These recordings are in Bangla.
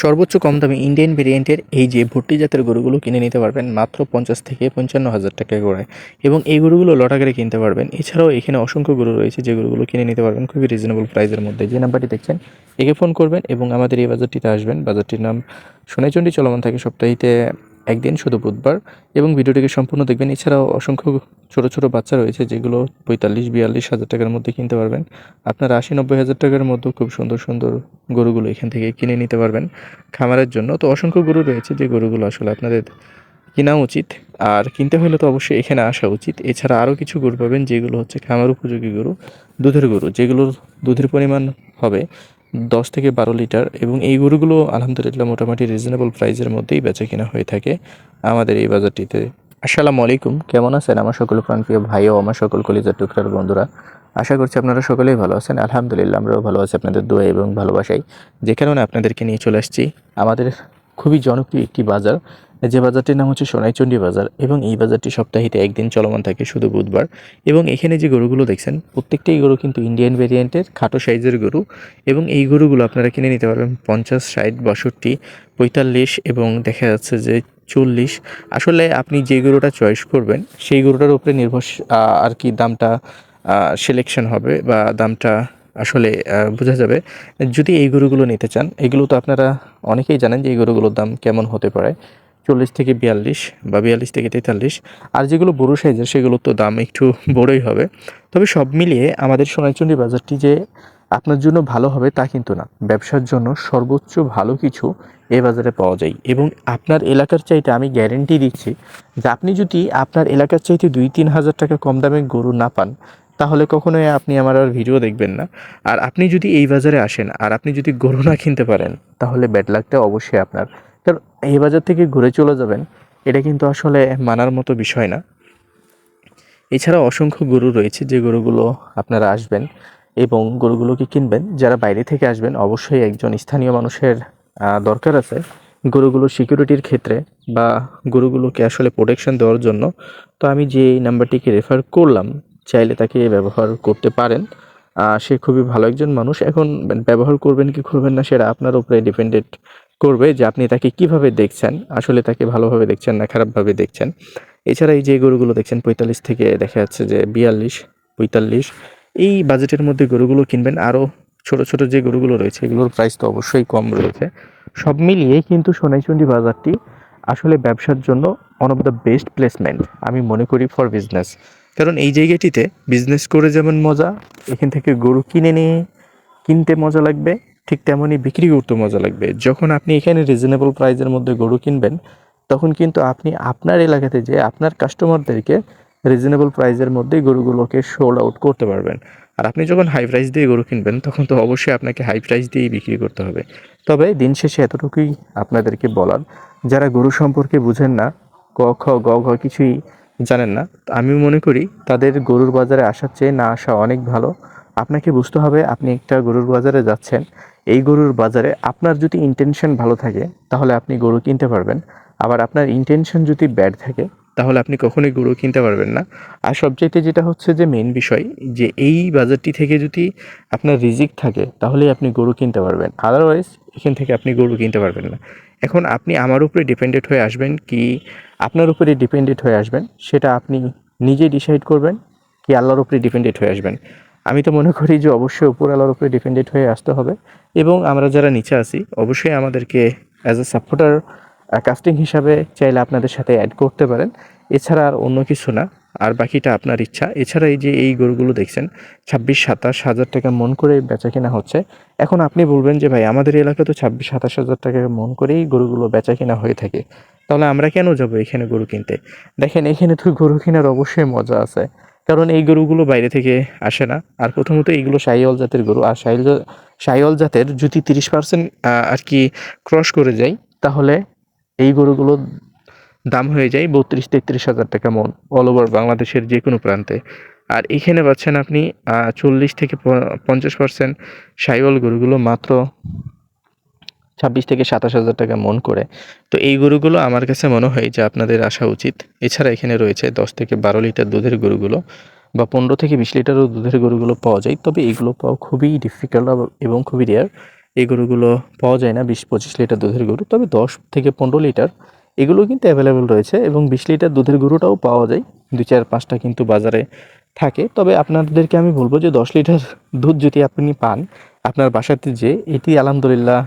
সর্বোচ্চ কম দামে ইন্ডিয়ান ভেরিয়েন্টের এই যে ভুট্টি জাতের গরুগুলো কিনে নিতে পারবেন মাত্র 50 থেকে 55 হাজার টাকা করে, এবং এই গরুগুলো লটাকারে কিনতে পারবেন। এছাড়াও এখানে অসংখ্য গরু রয়েছে যে গরুগুলো কিনে নিতে পারবেন খুবই রিজনেবল প্রাইসের মধ্যে। যে নাম্বারটি দেখছেন একে ফোন করবেন এবং আমাদের এই বাজারটিতে আসবেন। বাজারটির নাম সোনাইচন্ডী, চলমান থাকে সপ্তাহে একদিন, শুধু বুধবার, এবং ভিডিওটিকে সম্পূর্ণ দেখবেন। এছাড়াও অসংখ্য ছোট ছোট বাচ্চা রয়েছে যেগুলো 45-42 হাজার টাকার মধ্যে কিনতে পারবেন। আপনারা 80-90 হাজার টাকার মধ্যে খুব সুন্দর সুন্দর গরুগুলো এখান থেকে কিনে নিতে পারবেন খামারের জন্য। তো অসংখ্য গরু রয়েছে যে গরুগুলো আসলে আপনাদের কেনা উচিত, আর কিনতে হলে তো অবশ্যই এখানে আসা উচিত। এছাড়া আরও কিছু গরু পাবেন যেগুলো হচ্ছে খামার উপযোগী গরু, দুধের গরু, যেগুলোর দুধের পরিমাণ হবে 10 থেকে 12 লিটার, এবং এই গরুগুলো আলহামদুলিল্লাহ মোটামুটি রিজনেবল প্রাইসের মধ্যেই বেচা কেনা হয়ে থাকে আমাদের এই বাজারটিতে। আসসালামু আলাইকুম, কেমন আছেন আমার সকল প্রাণপ্রিয় ভাই ও আমার সকল কলিজার টুকরার বন্ধুরা? আশা করছি আপনারা সকলেই ভালো আছেন। আলহামদুলিল্লাহ আমরাও ভালো আছি আপনাদের দোয়া এবং ভালোবাসায়, যে কারণে আপনাদেরকে নিয়ে চলে আসছি আমাদের খুবই জনপ্রিয় একটি বাজার, যে বাজারটির নাম হচ্ছে সোনাইচন্ডী বাজার। এবং এই বাজারটি সপ্তাহে একদিন চলমান থাকে, শুধু বুধবার। এবং এখানে যে গরুগুলো দেখছেন প্রত্যেকটাই গরু কিন্তু ইন্ডিয়ান ভেরিয়েন্টের খাটো সাইজের গরু, এবং এই গরুগুলো আপনারা কিনে নিতে পারবেন 50, 60, 62, 45 এবং দেখা যাচ্ছে যে 40। আসলে আপনি যে গরুটা চয়েস করবেন সেই গরুটার উপরে নির্ভর আর কি দামটা সিলেকশন হবে, বা দামটা আসলে বোঝা যাবে যদি এই গরুগুলো নিতে চান। এগুলো তো আপনারা অনেকেই জানেন যে এই গরুগুলোর দাম কেমন হতে পারে, 40 থেকে 42 বা 42 থেকে 43। আর যেগুলো বড়ো সাইজের সেগুলো তো দাম একটু বড়ই হবে। তবে সব মিলিয়ে আমাদের সোনাইচন্ডী বাজারটি যে আপনার জন্য ভালো হবে তা কিন্তু না। ব্যবসার জন্য সর্বোচ্চ ভালো কিছু এই বাজারে পাওয়া যায়, এবং আপনার এলাকার চাইতে আমি গ্যারেন্টি দিচ্ছি যে আপনি যদি আপনার এলাকার চাইতে 2-3 হাজার টাকা কম দামে গরু না পান, তাহলে কখনোই আপনি আমার আর ভিডিও দেখবেন না। আর আপনি যদি এই বাজারে আসেন আর আপনি যদি গরু না কিনতে পারেন, তাহলে ব্যাড লাকটা অবশ্যই আপনার। কারণ এই বাজার থেকে ঘুরে চলে যাবেন, এটা কিন্তু আসলে মানার মতো বিষয় না। এছাড়া অসংখ্য গরু রয়েছে যে গরুগুলো আপনারা আসবেন এবং গরুগুলোকে কিনবেন। যারা বাইরে থেকে আসবেন অবশ্যই একজন স্থানীয় মানুষের দরকার আছে গরুগুলোর সিকিউরিটির ক্ষেত্রে, বা গরুগুলোকে আসলে প্রোটেকশন দেওয়ার জন্য। তো আমি যে নাম্বারটিকে রেফার করলাম, চাইলে তাকে ব্যবহার করতে পারেন। সে খুবই ভালো একজন মানুষ। এখন ব্যবহার করবেন কি করবেন না সেটা আপনার উপরে ডিপেন্ডেড করবে, যে আপনি তাকে কিভাবে দেখছেন, আসলে তাকে ভালোভাবে দেখছেন না খারাপভাবে দেখছেন। এছাড়া এই যে গরুগুলো দেখছেন 45 থেকে দেখা যাচ্ছে যে 42, 45, এই বাজেটের মধ্যে গরুগুলো কিনবেন। আরও ছোট ছোট যে গরুগুলো রয়েছে এগুলোর প্রাইস তো অবশ্যই কম রয়েছে। সব মিলিয়ে কিন্তু সোনাইচন্ডী বাজারটি আসলে ব্যবসার জন্য one of the best placement আমি মনে করি ফর বিজনেস। কারণ এই জায়গাটিতে বিজনেস করে যেমন মজা, এখান থেকে গরু কিনে নিয়ে কিনতে মজা লাগবে, ঠিক তেমনই বিক্রি করতে মজা লাগবে। যখন আপনি এখানে রিজনেবল প্রাইসের মধ্যে গরু কিনবেন, তখন কিন্তু আপনি আপনার এলাকাতে যে আপনার কাস্টমারদেরকে রিজনেবল প্রাইসের মধ্যেই গরুগুলোকে সোল্ড আউট করতে পারবেন। আর আপনি যখন হাই প্রাইস দিয়ে গরু কিনবেন তখন তো অবশ্যই আপনাকে হাই প্রাইস দিয়েই বিক্রি করতে হবে। তবে দিন শেষে এতটুকুই আপনাদেরকে বলার, যারা গরু সম্পর্কে বুঝেন না, ক খ গ ঘ কিছুই জানেন না, আমি মনে করি তাদের গরুর বাজারে আসার চেয়ে না আসা অনেক ভালো। আপনাকে বুঝতে হবে আপনি একটা গরুর বাজারে যাচ্ছেন, এই গরুর বাজারে আপনার যদি ইন্টেনশন ভালো থাকে তাহলে আপনি গরু কিনতে পারবেন। আবার আপনার ইন্টেনশন যদি ব্যাড থাকে তাহলে আপনি কখনোই গরু কিনতে পারবেন না। আর সবচাইতে যেটা হচ্ছে যে মেইন বিষয়, যে এই বাজারটি থেকে যদি আপনার রিজিক থাকে তাহলেই আপনি গরু কিনতে পারবেন, আদারওয়াইজ এখান থেকে আপনি গরু কিনতে পারবেন না। এখন আপনি আমার উপরে ডিপেন্ডেড হয়ে আসবেন কি আপনার উপরে ডিপেন্ডেড হয়ে আসবেন, সেটা আপনি নিজে ডিসাইড করবেন, কি আল্লাহর উপরে ডিপেন্ডেড হয়ে আসবেন। আমি তো মনে করি যে অবশ্যই উপরওয়ালার উপরে ডিপেন্ডেড হয়ে আসতে হবে, এবং আমরা যারা নিচে আছি অবশ্যই আমাদেরকে অ্যাজ এ সাপোর্টার কাস্টিং হিসাবে চাইলে আপনাদের সাথে অ্যাড করতে পারেন। এছাড়া আর অন্য কিছু না, আর বাকিটা আপনার ইচ্ছা। এছাড়া এই যে এই গরুগুলো দেখছেন 26-27 হাজার টাকা মন করে বেচা কেনা হচ্ছে। এখন আপনি বলবেন যে ভাই আমাদের এলাকা তো 26-27 হাজার টাকা মন করেই গরুগুলো বেচা কেনা হয়ে থাকে, তাহলে আমরা কেন যাব এখানে গরু কিনতে? দেখেন এখানে তো গরু কেনার অবশ্যই মজা আছে, কারণ এই গরুগুলো বাইরে থেকে আসে না। আর প্রথমত এইগুলো শাহিওয়াল জাতের গরু, আর শাহিওয়াল জাতের যদি 30% আর কি ক্রস করে যায়, তাহলে এই গরুগুলোর দাম হয়ে যায় 32-33 হাজার টাকা মন, অল ওভার বাংলাদেশের যে কোনো প্রান্তে। আর এখানে পাচ্ছেন আপনি 40 থেকে 50% শাহিওয়াল গরুগুলো মাত্র 26 থেকে 27 হাজার টাকা মন করে। তো এই গরুগুলো আমার কাছে মনে হয় যে আপনাদের আসা উচিত। এছাড়া এখানে রয়েছে 10 থেকে 12 লিটার দুধের গরুগুলো, বা 15 থেকে 20 লিটারও দুধের গরুগুলো পাওয়া যায়। তবে এগুলো পাওয়া খুবই ডিফিকাল্ট এবং খুবই রেয়ার, এই গরুগুলো পাওয়া যায় না 20-25 লিটার দুধের গরু, তবে 10 থেকে 15 লিটার এগুলো কিন্তু অ্যাভেলেবেল রয়েছে এবং 20 লিটার দুধের গরুটাও পাওয়া যায়, 2-4-5টা কিন্তু বাজারে থাকে। তবে আপনাদেরকে আমি বলবো যে 10 লিটার দুধ যদি আপনি পান আপনার বাসাতে, যে এটি আলহামদুলিল্লাহ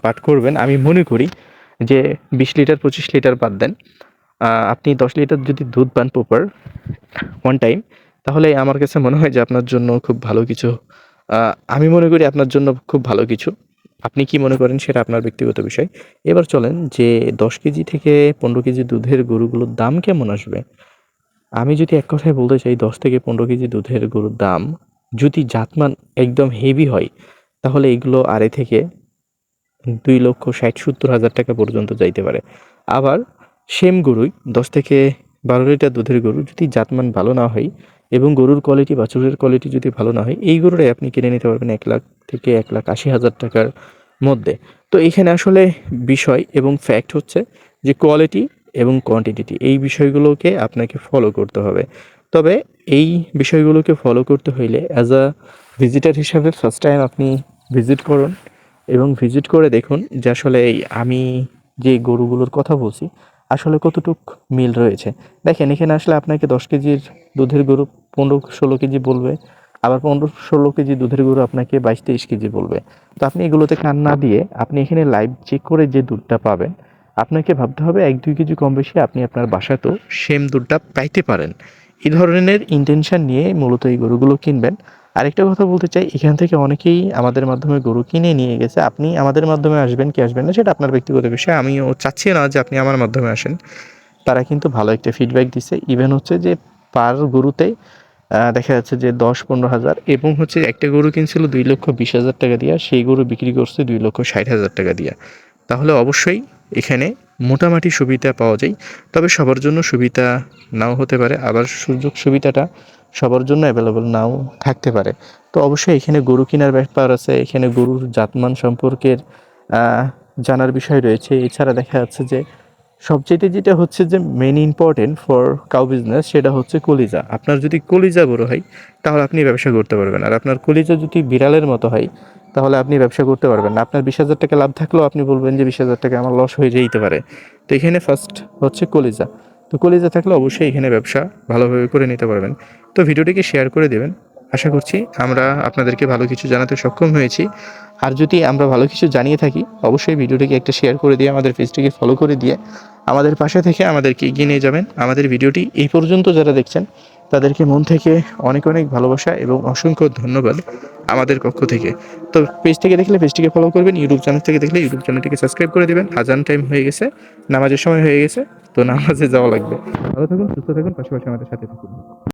পাঠ করবেন। আমি মনে করি যে 20 লিটার 25 লিটার বাদ দেন, আপনি 10 লিটার যদি দুধ পান প্রপার ওয়ান টাইম, তাহলে আমার কাছে মনে হয় যে আপনার জন্য খুব ভালো কিছু, আমি মনে করি আপনার জন্য খুব ভালো কিছু। আপনি কি মনে করেন সেটা আপনার ব্যক্তিগত বিষয়। এবার চলেন যে 10 কেজি থেকে 15 কেজি দুধের গরুগুলোর দাম কেমন আসবে। আমি যদি এক কথায় বলতে চাই, 10 থেকে 15 কেজি দুধের গরুর দাম যদি জাতমান একদম হেভি হয়, তাহলে এগুলো 2.5 থেকে 2,60,000-70,000 টাকা পর্যন্ত যাইতে পারে। আবার সেম গরুই 10 থেকে 12 লিটার দুধের গরু যদি জাতমান ভালো না হয় এবং গরুর কোয়ালিটি, বাছুরের কোয়ালিটি যদি ভালো না হয়, এই গরুটাই আপনি কিনে নিতে পারবেন 1 লাখ থেকে 1,80,000 টাকার মধ্যে। তো এইখানে আসলে বিষয় এবং ফ্যাক্ট হচ্ছে যে কোয়ালিটি এবং কোয়ান্টিটি, এই বিষয়গুলোকে আপনাকে ফলো করতে হবে। তবে এই বিষয়গুলোকে ফলো করতে হইলে অ্যাজ আ ভিজিটার হিসাবে ফার্স্ট টাইম আপনি ভিজিট করুন এবং ভিজিট করে দেখুন যে আসলে এই আমি যে গরুগুলোর কথা বলছি আসলে কতটুক মিল রয়েছে। দেখেন, এখানে আসলে আপনাকে 10 কেজির দুধের গরু 15-16 কেজি বলবে, আবার 15-16 কেজি দুধের গরু আপনাকে 22-23 কেজি বলবে। তো আপনি এগুলোতে কান না দিয়ে আপনি এখানে লাইভ চেক করে যে দুধটা পাবেন, আপনাকে ভাবতে হবে 1-2 কেজি কম বেশি আপনি আপনার বাসাতেও সেম দুধটা পাইতে পারেন। এই ধরনের ইন্টেনশন নিয়ে মূলত এই গরুগুলো কিনবেন। আরেকটা কথা বলতে চাই, এখান থেকে অনেকেই আমাদের মাধ্যমে গরু কিনে নিয়ে গেছে। আপনি আমাদের মাধ্যমে আসবেন কি আসবেন না সেটা আপনার ব্যক্তিগত বিষয়। আমিও চাচ্ছি না যে আপনি আমার মাধ্যমে আসেন। তারা কিন্তু ভালো একটা ফিডব্যাক দিছে। ইভেন হচ্ছে যে পার গরুতে দেখা যাচ্ছে যে 10-15 হাজার, এবং হচ্ছে একটা গরু কিনছিল 2,20,000 টাকা দিয়া, সেই গরু বিক্রি করছে 2,60,000 টাকা দিয়া। তাহলে অবশ্যই এখানে মোটামুটি সুবিধা পাওয়া যায়। তবে সবার জন্য সুবিধা নাও হতে পারে, আবার সুযোগ সুবিধাটা সবার জন্য অ্যাভেলেবল নাও থাকতে পারে। তো অবশ্যই এখানে গরু কেনার ব্যাপার আছে, এখানে গরুর জাতমান সম্পর্কের আহ, জানার বিষয় রয়েছে। এছাড়া দেখা যাচ্ছে যে সবচেয়ে যেটা হচ্ছে যে main important for cow business, সেটা হচ্ছে কলিজা। আপনার যদি কলিজা বড় হয় তাহলে আপনি ব্যবসা করতে পারবেন, আর আপনার কলিজা যদি বিড়ালের মতো হয় তাহলে আপনি ব্যবসা করতে পারবেন না। আপনার 20,000 টাকা লাভ থাকলেও আপনি বলবেন যে 20,000 টাকা আমার লস হয়ে যেতে পারে। তো এখানে ফার্স্ট হচ্ছে কলিজা। তো কলিজা থাকলে অবশ্যই এখানে ব্যবসা ভালোভাবে করে নিতে পারবেন। তো ভিডিওটিকে শেয়ার করে দেবেন। আশা করছি আমরা আপনাদেরকে ভালো কিছু জানাতে সক্ষম হয়েছি। আর যদি আমরা ভালো কিছু জানিয়ে থাকি, অবশ্যই ভিডিওটিকে একটা শেয়ার করে দিয়ে আমাদের পেজটিকে ফলো করে দিয়ে আমাদের পাশে থেকে আমাদেরকে এগিয়ে নিয়ে যাবেন। আমাদের ভিডিওটি এই পর্যন্ত যারা দেখছেন তাদেরকে মন থেকে অনেক অনেক ভালোবাসা এবং অসংখ্য ধন্যবাদ আমাদের পক্ষ থেকে। তো পেজ থেকে দেখলে পেজটিকে ফলো করবেন, ইউটিউব চ্যানেল থেকে দেখলে ইউটিউব চ্যানেলটিকে সাবস্ক্রাইব করে দেবেন। আজান টাইম হয়ে গেছে, নামাজের সময় হয়ে গেছে, তো নামাজে যাওয়া লাগবে। ভালো থাকুন, সুস্থ থাকুন, পাশাপাশি আমাদের সাথে থাকুন।